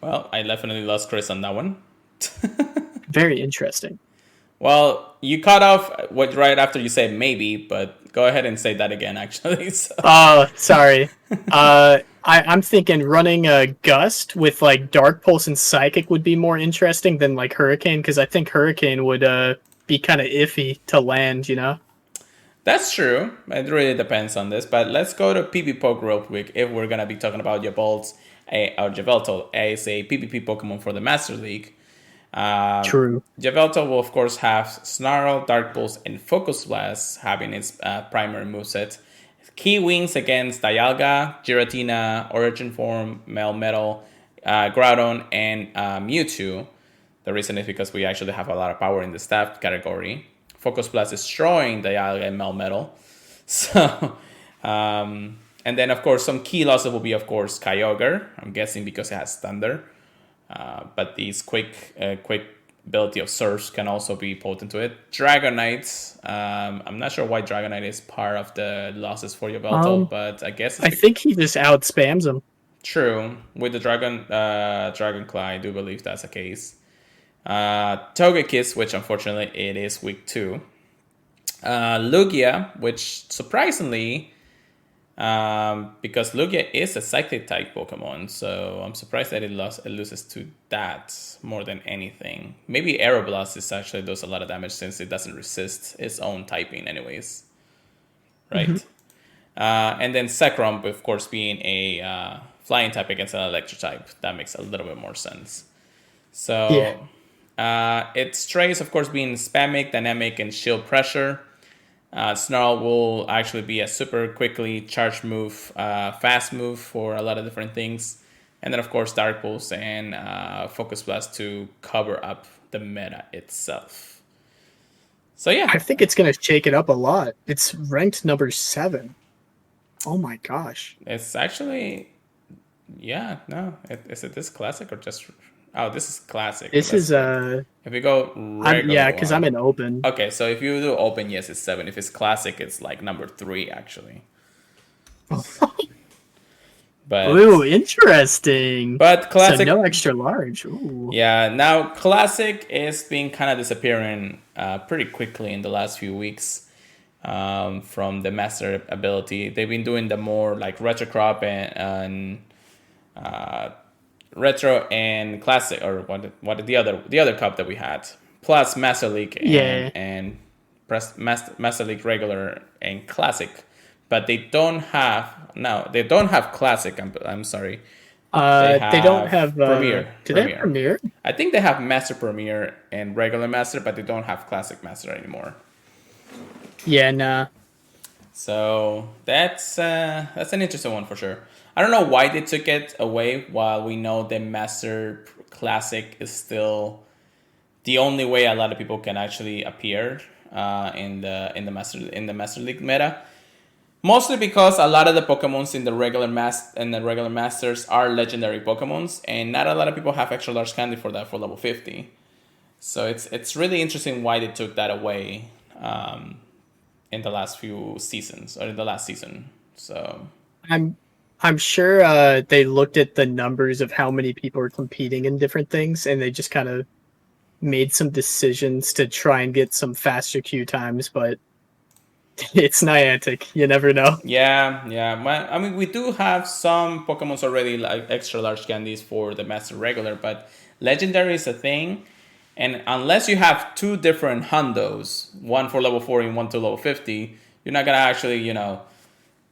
Well, I definitely lost Chris on that one. very interesting. Well, you cut off right after you said maybe, but go ahead and say that again, actually. So. Oh, sorry. I'm thinking running a Gust with like Dark Pulse and Psychic would be more interesting than like Hurricane, because I think Hurricane would be kind of iffy to land, you know? That's true. It really depends on this. But let's go to PvP Poke real quick if we're going to be talking about Yveltal, or Yveltal as a PvP Pokemon for the Master League. True. Yveltal will, of course, have Snarl, Dark Pulse, and Focus Blast, having its primary moveset. Key wins against Dialga, Giratina, Origin Form, Melmetal, Groudon, and Mewtwo. The reason is because we actually have a lot of power in the staff category. Focus Blast destroying Dialga and Melmetal. So, and then of course some key losses will be of course Kyogre. I'm guessing because it has Thunder. But these quick ability of Surge can also be potent to it. Dragonite. I'm not sure why Dragonite is part of the losses for Yveltal, but I guess I think he just out spams him. True. With the Dragonclaw, I do believe that's the case. Togekiss, which unfortunately it is weak 2. Lugia, which surprisingly, because Lugia is a Psychic type Pokemon, so I'm surprised that it loses to that more than anything. Maybe Aeroblast actually does a lot of damage since it doesn't resist its own typing anyways. Right? Mm-hmm. And then Zekrom, of course, being a flying type against an electric type. That makes a little bit more sense. So its traits, of course, being Spamic, Dynamic, and Shield Pressure. Snarl will actually be a super quickly charged move, fast move for a lot of different things. And then, of course, Dark Pulse and Focus Blast to cover up the meta itself. So, yeah. I think it's going to shake it up a lot. It's ranked number 7. Oh, my gosh. It's actually... Yeah, no. Is it this classic or just... Oh, this is classic. This is if we go regular, yeah, because I'm in open. Okay, so if you do open, yes, it's 7. If it's classic, it's like number 3 actually. But ooh, interesting. But classic, so no extra large. Ooh. Yeah, now classic is being kind of disappearing pretty quickly in the last few weeks from the master ability. They've been doing the more like retro crop and retro and classic, or what the other cup that we had, plus Master League and Master League regular and classic, but they don't have classic. I'm sorry. They don't have Premier. Do they have Premier? I think they have Master Premier and regular Master, but they don't have Classic Master anymore. Yeah, nah. So that's an interesting one for sure. I don't know why they took it away while we know the Master Classic is still the only way a lot of people can actually appear in the Master League meta. Mostly because a lot of the Pokemons in the regular Masters are legendary Pokemons, and not a lot of people have extra large candy for that for level 50. So it's really interesting why they took that away in the last few seasons, or in the last season. So I'm sure they looked at the numbers of how many people are competing in different things, and they just kind of made some decisions to try and get some faster queue times, but it's Niantic. You never know. Yeah. I mean, we do have some Pokemons already like extra large candies for the Master Regular, but Legendary is a thing. And unless you have 2 different Hundos, one for level 40 and one to level 50, you're not going to actually,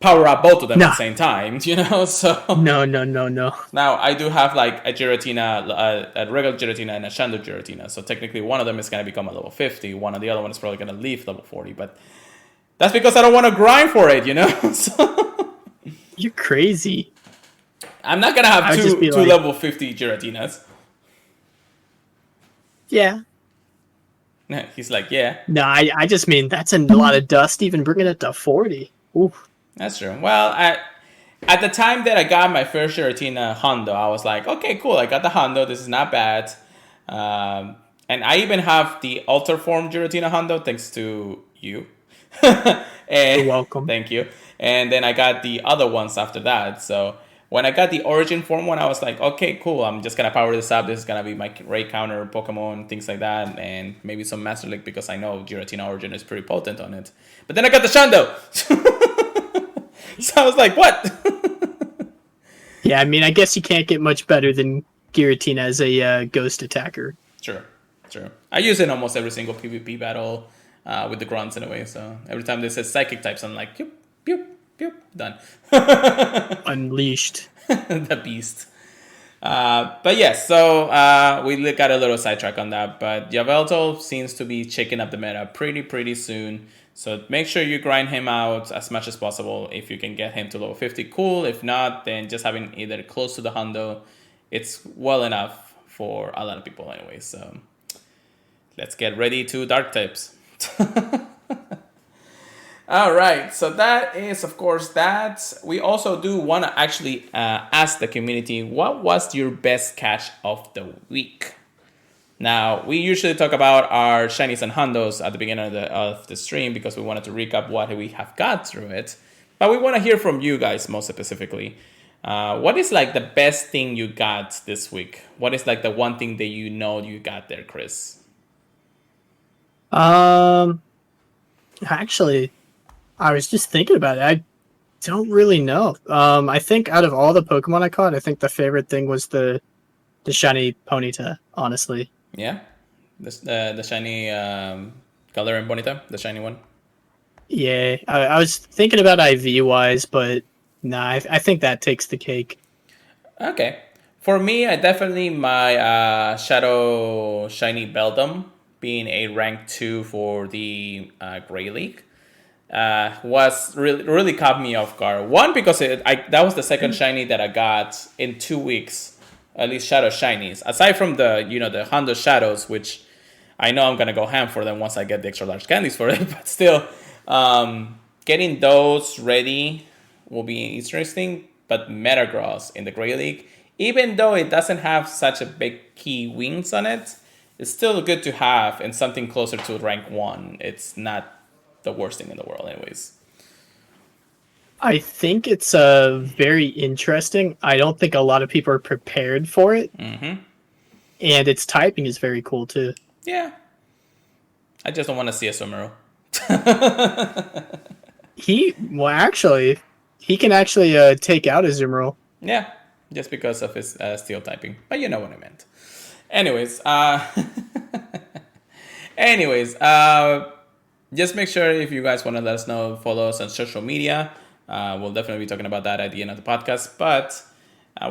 power up both of them at the same time, So No. Now, I do have like a Giratina, a regular Giratina and a Shandu Giratina. So technically one of them is going to become a level 50. One of the other one is probably going to leave level 40. But that's because I don't want to grind for it, So you're crazy. I'm not going to have two level 50 Giratinas. Yeah. He's like, yeah. No, I just mean that's a lot of dust, even bringing it to 40. Oof. That's true. Well, at the time that I got my first Giratina Hondo, I was like, okay, cool. I got the Hondo. This is not bad. And I even have the Alter Form Giratina Hondo, thanks to you. And You're welcome. thank you. And then I got the other ones after that. So when I got the origin form one, I was like, okay, cool. I'm just gonna power this up. This is gonna be my raid counter, Pokemon, things like that, and maybe some Master League because I know Giratina Origin is pretty potent on it. But then I got the Shando, so I was like, what? Yeah, I mean, I guess you can't get much better than Giratina as a ghost attacker. Sure, sure. I use it in almost every single PvP battle with the grunts in a way. So every time they say psychic types, I'm like, pew, pew, pew, done. Unleashed. The beast. But yes, so we got a little sidetrack on that. But Yveltal seems to be shaking up the meta pretty soon. So make sure you grind him out as much as possible. If you can get him to level 50, cool. If not, then just having either close to the hundo, it's well enough for a lot of people anyway. So let's get ready to dark types. All right, so that is, of course, that. We also do want to actually ask the community, what was your best catch of the week? Now, we usually talk about our shinies and hundos at the beginning of the stream because we wanted to recap what we have got through it. But we want to hear from you guys most specifically. What is like the best thing you got this week? What is like the one thing that you know you got there, Chris? Actually, I was just thinking about it. I don't really know. I think out of all the Pokemon I caught, I think the favorite thing was the shiny Ponyta, honestly. Yeah? The shiny color and Bonita, the shiny one? Yeah, I was thinking about IV-wise, but nah, I think that takes the cake. Okay. For me, I definitely my Shadow Shiny Beldum being a rank 2 for the Grey League was really caught me off guard. One, because that was the second shiny that I got in 2 weeks, at least Shadow Shinies. Aside from the Hondo Shadows, which I know I'm gonna go ham for them once I get the extra large candies for it, but still, getting those ready will be interesting. But Metagross in the Grey League, even though it doesn't have such a big key wings on it, it's still good to have and something closer to rank 1. It's not the worst thing in the world anyways. I think it's very interesting. I don't think a lot of people are prepared for it. Mm-hmm. And its typing is very cool too. Yeah. I just don't want to see a Sumeru. He can actually take out a Zoomerl. Yeah, just because of his steel typing. But you know what I meant. Anyways, just make sure if you guys want to let us know, follow us on social media. We'll definitely be talking about that at the end of the podcast. But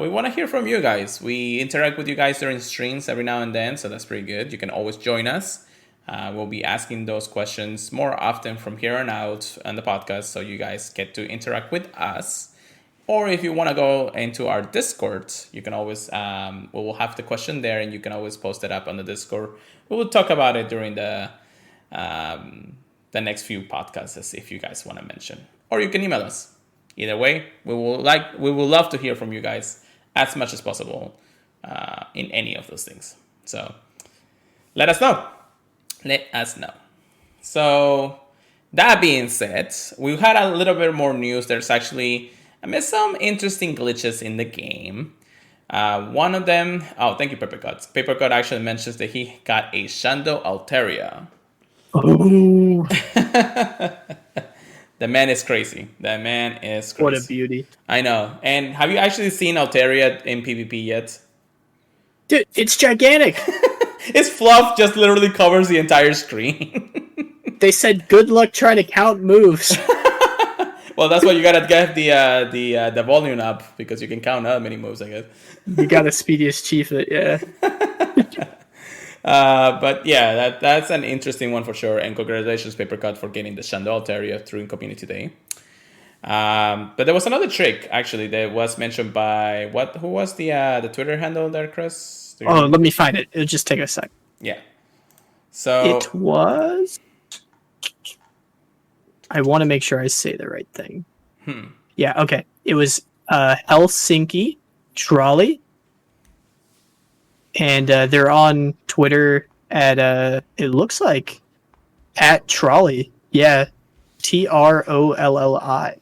we want to hear from you guys. We interact with you guys during streams every now and then, so that's pretty good. You can always join us. We'll be asking those questions more often from here on out on the podcast, so you guys get to interact with us. Or if you want to go into our Discord, you can always, we will have the question there and you can always post it up on the Discord. We will talk about it during the next few podcasts if you guys want to mention. Or you can email us. Either way, we will love to hear from you guys as much as possible in any of those things. So let us know. So that being said, we had a little bit more news. There's actually some interesting glitches in the game. One of them, thank you, Papercut. Papercut actually mentions that he got a Shando Altaria. Oh. The man is crazy. What a beauty. I know. And have you actually seen Altaria in PvP yet? Dude, it's gigantic. His fluff just literally covers the entire screen. They said good luck trying to count moves. Well, that's why you gotta get the volume up, because you can count how many moves, I guess. You gotta speediest chief it, yeah. But yeah, that's an interesting one for sure. And congratulations, Papercut, for getting the Shando Altaria through in Community Day. But there was another trick actually that was mentioned by who was the Twitter handle there, Chris? Let me find it. It'll just take a sec. Yeah. So it was. I want to make sure I say the right thing. Yeah, okay. It was Helsinki Trolley. And they're on Twitter at, it looks like, at Trolley. Yeah. Trolli.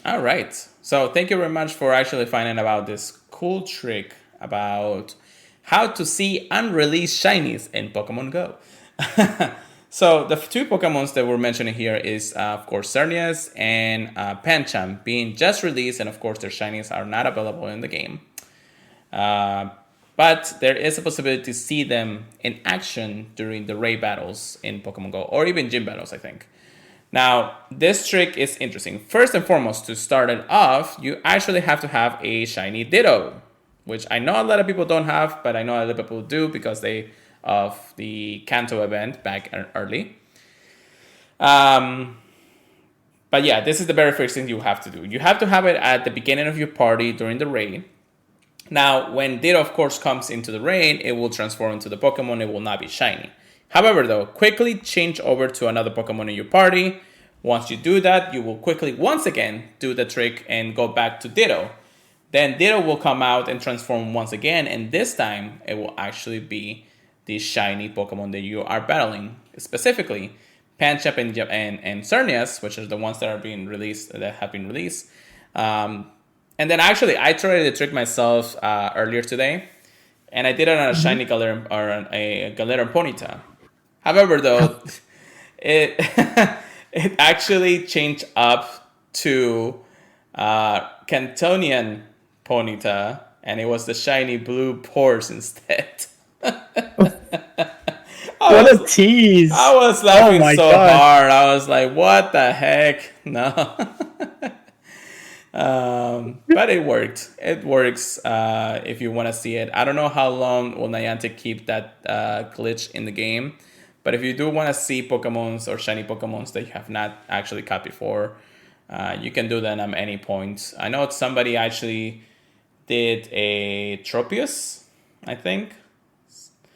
All right. So thank you very much for actually finding about this cool trick about how to see unreleased shinies in Pokemon Go. So the two Pokemons that we're mentioning here is, of course, Cernius and Pancham being just released, and of course their shinies are not available in the game. But there is a possibility to see them in action during the raid battles in Pokemon Go, or even gym battles, I think. Now, this trick is interesting. First and foremost, to start it off, you actually have to have a shiny Ditto, which I know a lot of people don't have, but I know a lot of people do because they of the Kanto event back early. But yeah, this is the very first thing you have to do. You have to have it at the beginning of your party during the raid. Now, when Ditto, of course, comes into the raid, it will transform into the Pokemon. It will not be shiny. However, though, quickly change over to another Pokemon in your party. Once you do that, you will quickly, once again, do the trick and go back to Ditto. Then Ditto will come out and transform once again, and this time, it will actually be the shiny Pokemon that you are battling. Specifically, Pancham and Cernius, which are the ones that are being released, that have been released. And then actually, I tried the trick myself earlier today, and I did it on a shiny Galarian or a Galarian Ponyta. However, though, it it actually changed up to Cantonian Ponyta, and it was the shiny blue pores instead. What a tease! I was laughing so hard. I was like, "What the heck?" No. But it worked. It works if you want to see it. I don't know how long will Niantic keep that glitch in the game. But if you do want to see Pokemons or shiny Pokemons that you have not actually caught before, you can do that at any point. I know somebody actually did a Tropius, I think.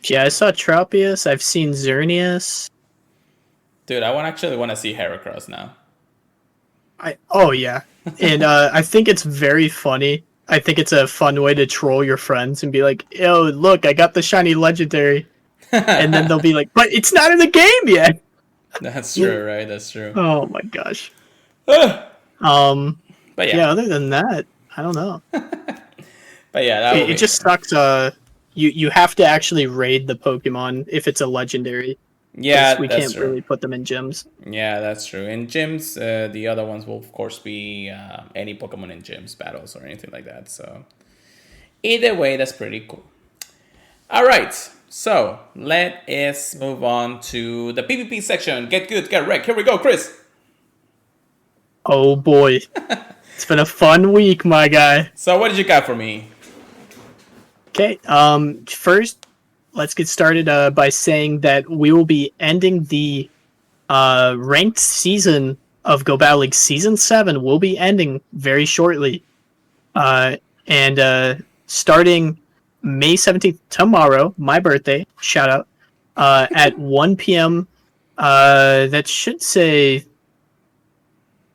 Yeah, I saw Tropius. I've seen Xerneas. Dude, I actually want to see Heracross now. Oh, yeah. And I think it's very funny. I think it's a fun way to troll your friends and be like, yo, look, I got the shiny legendary. And then they'll be like, but it's not in the game yet. That's true, right? That's true. Oh my gosh. But yeah, other than that, I don't know. But yeah, it just sucks. You have to actually raid the Pokemon if it's a legendary. Yeah, we can't really put them in gyms. Yeah, that's true. In gyms, the other ones will of course be any Pokemon in gyms battles or anything like that. So either way, that's pretty cool. All right, so let us move on to the PvP section. Get good, get wrecked. Here we go, Chris. Oh boy, it's been a fun week, my guy. So what did you got for me? Okay, first, let's get started by saying that we will be ending the ranked season of Go Battle League Season 7 will be ending very shortly. And starting May 17th, tomorrow, my birthday, shout out, at 1 p.m. That should say,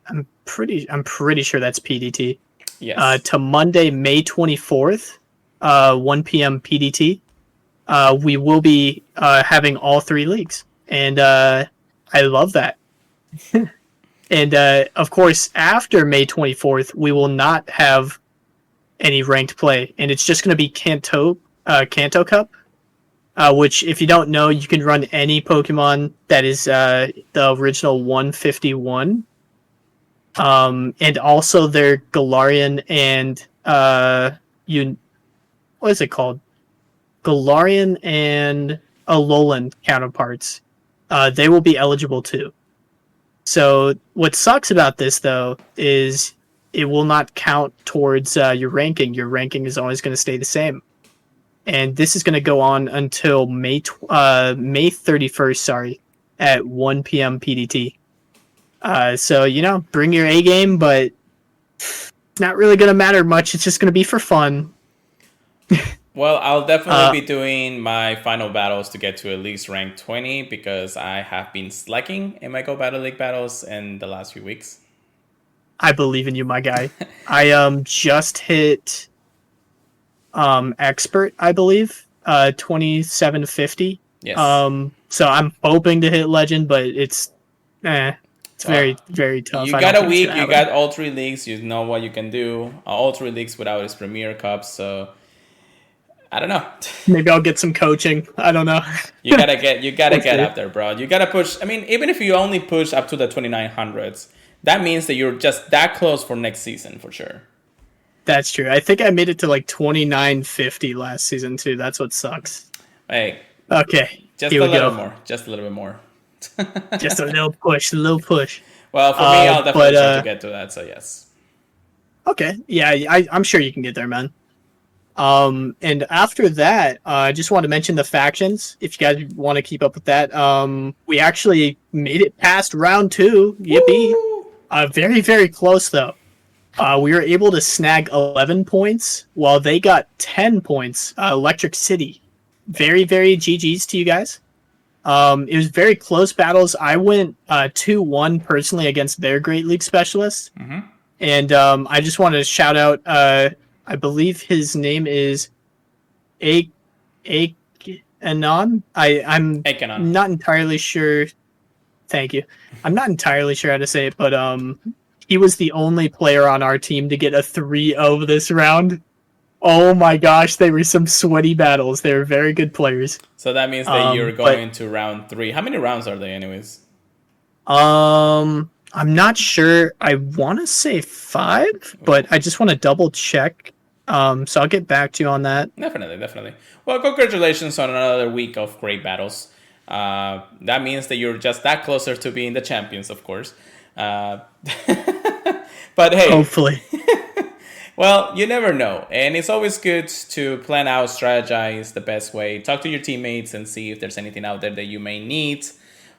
I'm pretty sure that's PDT. Yes. To Monday, May 24th, 1 p.m. PDT. We will be having all three leagues, and I love that. And of course, after May 24th, we will not have any ranked play, and it's just going to be Kanto Cup, which, if you don't know, you can run any Pokemon that is the original 151, and also their Galarian and what is it called? Galarian and Alolan counterparts. They will be eligible too. So what sucks about this, though, is it will not count towards your ranking. Your ranking is always going to stay the same. And this is going to go on until May 31st, sorry, at 1 p.m. PDT. So, bring your A game, but it's not really going to matter much. It's just going to be for fun. Well, I'll definitely be doing my final battles to get to at least rank 20 because I have been slacking in my Go Battle League battles in the last few weeks. I believe in you, my guy. I just hit expert, I believe, 2750. Yes. So I'm hoping to hit legend, but it's It's very, Well, very tough. you I don't got a think it's week. gonna You happen. got all three leagues. You know what you can do. All three leagues without his Premier Cup. So I don't know. Maybe I'll get some coaching. I don't know. You gotta We'll get see. up there, bro. You gotta push. I mean, even if you only push up to the 2900s, that means that you're just that close for next season for sure. That's true. I think I made it to like 2950 last season too. That's what sucks. Hey, Okay, just here a we little go. bit more. Just a little bit more. Just a little push, a little push. Well, for me, I'll But definitely try to get to that. So yes. okay, yeah, I'm sure you can get there, man. And after that, I just want to mention the factions. If you guys want to keep up with that, we actually made it past round two. Yippee! Woo! Very, very close though. We were able to snag 11 points while they got 10 points. Electric City. Very, very GG's to you guys. It was very close battles. I went 2-1 personally against their Great League specialist. And I just wanted to shout out, I believe his name is A Anon. I'm Ekenon. not entirely sure. Thank you. I'm not entirely sure how to say it, but he was the only player on our team to get a 3-0 this round. Oh my gosh, they were some sweaty battles. They were very good players. So that means that you're But going to round 3. How many rounds are they, anyways? I'm not sure. I want to say 5, but I just want to double check. So I'll get back to you on that. Definitely, definitely. Well, congratulations on another week of great battles. That means that you're just that closer to being the champions, of course. But hey, Hopefully. well, you never know. And it's always good to plan out, strategize the best way, talk to your teammates and see if there's anything out there that you may need.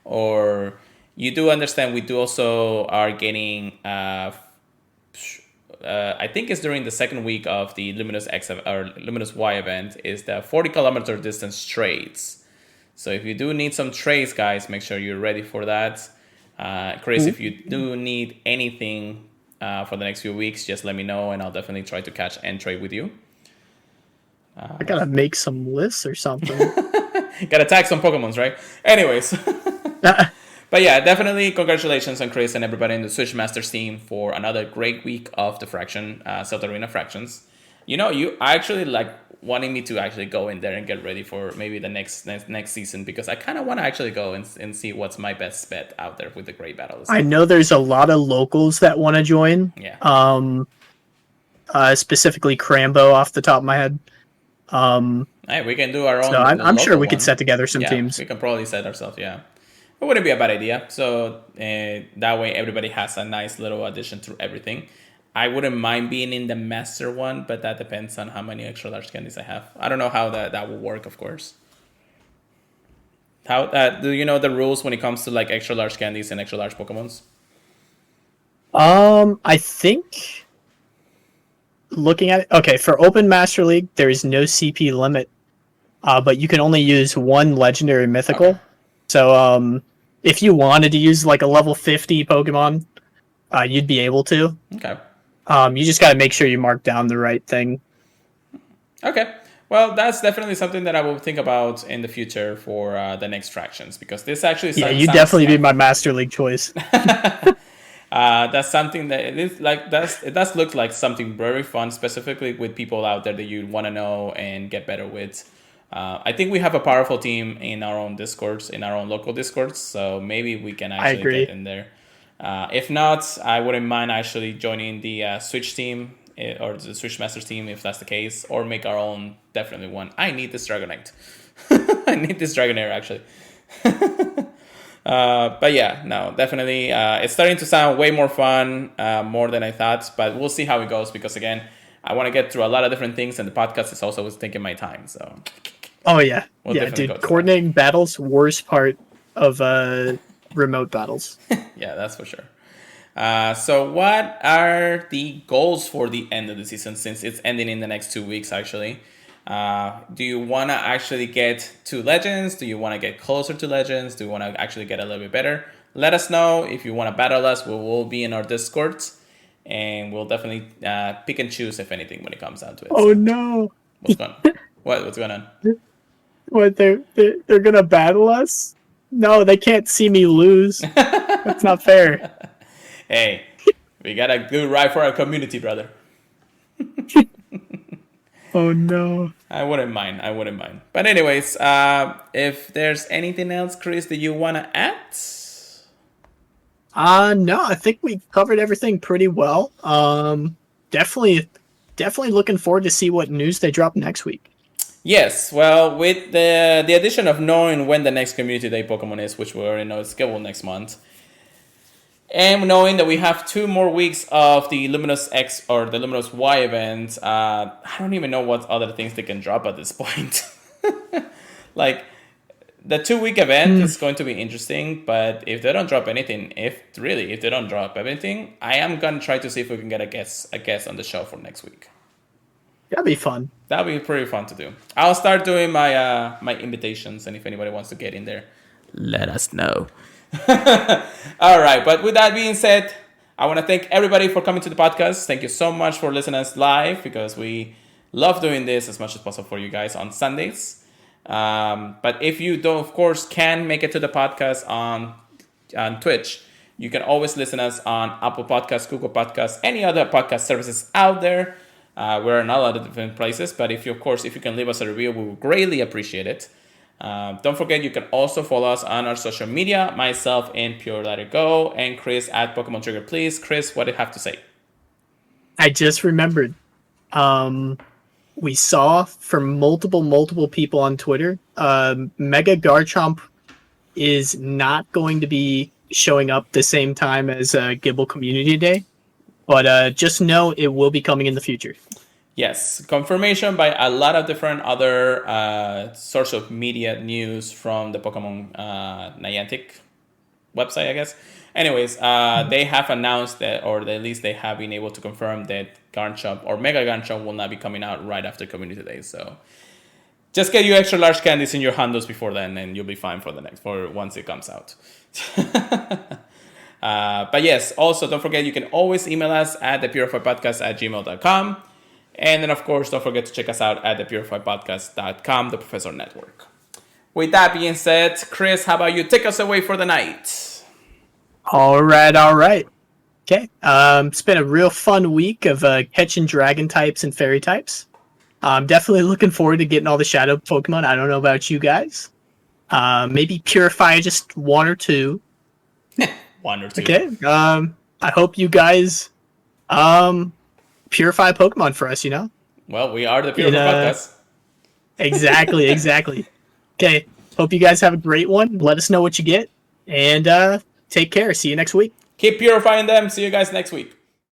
Or you do understand we do also are getting, I think it's during the second week of the Luminous X or Luminous Y event, is the 40-kilometer distance trades. So if you do need some trades, guys, make sure you're ready for that. Chris, if you do need anything for the next few weeks, just let me know, and I'll definitely try to catch and trade with you. I gotta make some lists or something. Gotta tag some Pokemons, right? Anyways. But yeah, definitely congratulations on Chris and everybody in the Switch Masters team for another great week of the Fraction, Celta Arena Fractions. You know, you actually like wanting me to actually go in there and get ready for maybe the next season, because I kind of want to actually go and see what's my best bet out there with the great battles. I know there's a lot of locals that want to join. Yeah. Specifically Crambo off the top of my head. Hey, we can do our own. So I'm sure we one. could set together some yeah, teams. We can probably set ourselves. Yeah, it wouldn't be a bad idea. So that way, everybody has a nice little addition to everything. I wouldn't mind being in the master one, but that depends on how many extra large candies I have. I don't know how that will work, of course. How do you know the rules when it comes to like extra large candies and extra large Pokemons? I think looking at it, okay, for Open Master League, there is no CP limit, but you can only use one legendary mythical. Okay. So, if you wanted to use like a level 50 Pokemon, you'd be able to. Okay. You just got to make sure you mark down the right thing. Okay. Well, that's definitely something that I will think about in the future for the next fractions, because this actually You'd definitely be my Master League choice. That's something that it does look like something very fun, specifically with people out there that you want to know and get better with. I think we have a powerful team in our own Discords, in our own local Discords, so maybe we can actually get in there. If not, I wouldn't mind actually joining the Switch team or the Switch Masters team if that's the case, or make our own, definitely one. I need this Dragonite. I need this Dragonair, actually. But yeah, no, definitely. It's starting to sound way more fun, more than I thought, but we'll see how it goes, because again, I want to get through a lot of different things, and the podcast is also taking my time, so. Oh yeah. We'll yeah, dude, coordinating battles, worst part of remote battles. Yeah, that's for sure. So what are the goals for the end of the season, since it's ending in the next 2 weeks, actually? Do you want to actually get to Legends? Do you want to get closer to Legends? Do you want to actually get a little bit better? Let us know. If you want to battle us, we will be in our Discords, and we'll definitely pick and choose, if anything, when it comes down to it. Oh, so, no. What's going on? What's going on? What, they're gonna battle us? No, they can't see me lose. That's not fair. Hey, we got a good ride for our community, brother. Oh no. I wouldn't mind. But anyways, if there's anything else, Chris, that you want to add? No, I think we covered everything pretty well. Definitely looking forward to see what news they drop next week. Yes, well, with the addition of knowing when the next Community Day Pokemon is, which we already know is scheduled next month, and knowing that we have 2 more weeks of the Luminous X or the Luminous Y event, I don't even know what other things they can drop at this point. Like, the 2-week event is going to be interesting, but if they don't drop anything, if they don't drop everything, I am going to try to see if we can get a guest on the show for next week. That'd be fun. That'd be pretty fun to do. I'll start doing my my invitations, and if anybody wants to get in there, let us know. All right, but with that being said, I want to thank everybody for coming to the podcast. Thank you so much for listening to us live, because we love doing this as much as possible for you guys on Sundays. But if you don't, of course, can make it to the podcast on Twitch, you can always listen to us on Apple Podcasts, Google Podcasts, any other podcast services out there. We're in a lot of different places, but if you can leave us a review, we would greatly appreciate it. Don't forget, you can also follow us on our social media, myself in Pure Let It Go, and Chris at Pokemon Trigger Please. Chris, what do you have to say? I just remembered. We saw from multiple people on Twitter, Mega Garchomp is not going to be showing up the same time as Gibble Community Day. But just know it will be coming in the future. Yes, confirmation by a lot of different other source of media news from the Pokemon Niantic website, I guess. Anyways, they have announced that, or at least they have been able to confirm that Garchomp or Mega Garchomp will not be coming out right after Community Day. So just get you extra large candies in your handles before then, and you'll be fine for once it comes out. But yes, also don't forget, you can always email us at thepurifiedpodcast@gmail.com. And then, of course, don't forget to check us out at thepurifiedpodcast.com, the Professor Network. With that being said, Chris, how about you take us away for the night? All right. Okay. It's been a real fun week of catching dragon types and fairy types. I'm definitely looking forward to getting all the shadow Pokemon. I don't know about you guys. Maybe Purify just 1 or 2. 1 or 2. Okay. I hope you guys purify Pokemon for us, Well, we are the Purified Podcast. Exactly. Okay. Hope you guys have a great one. Let us know what you get. And take care. See you next week. Keep purifying them. See you guys next week.